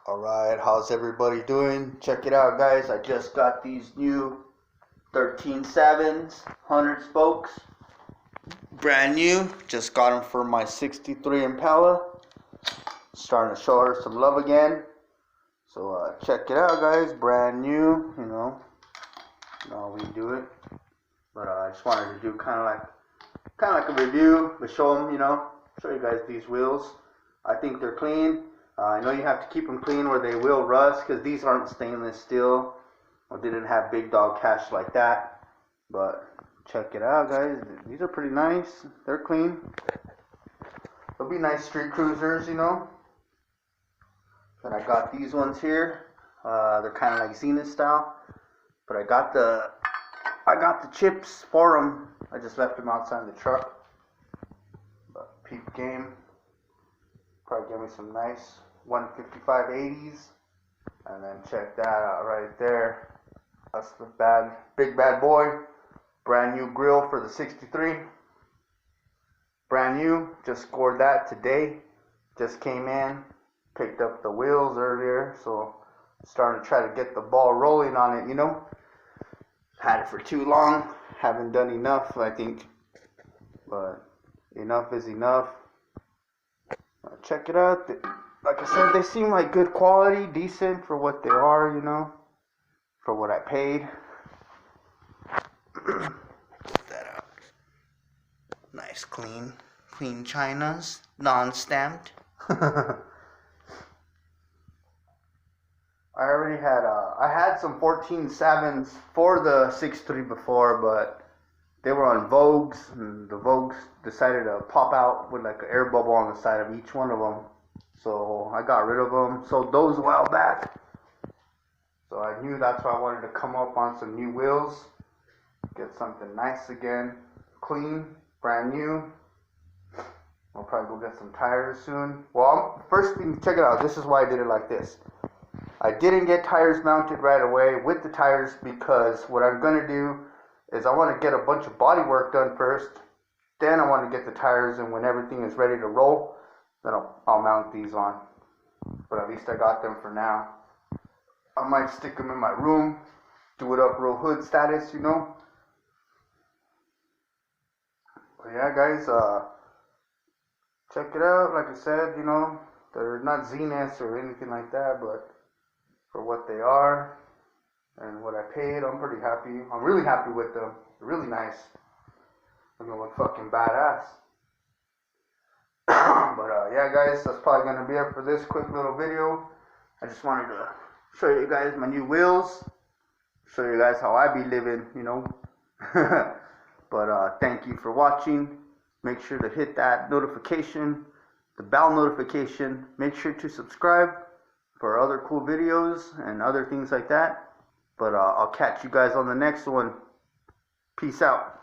Alright, how's everybody doing? Check it out, guys. I just got these new 13.7s, 100 spokes. Brand new. Just got them for my 63 Impala. Starting to show her some love again. So check it out, guys. Brand new, you know how we do it. But I just wanted to do kind of like a review, but show them, show you guys these wheels. I think they're clean. I know you have to keep them clean or they will rust because these aren't stainless steel or didn't have big dog cash like that. But check it out, guys. These are pretty nice. They're clean. They'll be nice street cruisers, And I got these ones here. They're kind of like Zenith style, but I got the chips for them. I just left them outside the truck. But peep game. Probably give me some nice 155/80s, and then check that out right there. That's the big bad boy. Brand new grill for the 63. Brand new. Just scored that today. Just came in, picked up the wheels earlier, so starting to try to get the ball rolling on it. Had it for too long. Haven't done enough, I think, but enough is enough. Check it out. Like I said, they seem like good quality, decent for what they are, for what I paid. Check that out. Nice, clean chinas, non-stamped. I already had, I had some 14.7s for the 6.3 before, but they were on Vogues, and the Vogues decided to pop out with like an air bubble on the side of each one of them. So I got rid of them, sold those a while back. So I knew that's why I wanted to come up on some new wheels. Get something nice again, clean, brand new. I'll probably go get some tires soon. Well, first thing, check it out. This is why I did it like this. I didn't get tires mounted right away with the tires because what I'm going to do is I want to get a bunch of body work done first. Then I want to get the tires, and when everything is ready to roll, then I'll mount these on. But at least I got them for now. I might stick them in my room, do it up real hood status, But yeah, guys, check it out. Like I said, they're not Zeniths or anything like that, but for what they are and what I paid, I'm pretty happy. I'm really happy with them. They're really nice. They look fucking badass. But yeah, guys, that's probably going to be it for this quick little video. I just wanted to show you guys my new wheels. Show you guys how I be living, But thank you for watching. Make sure to hit that notification, the bell notification. Make sure to subscribe for other cool videos and other things like that. But I'll catch you guys on the next one. Peace out.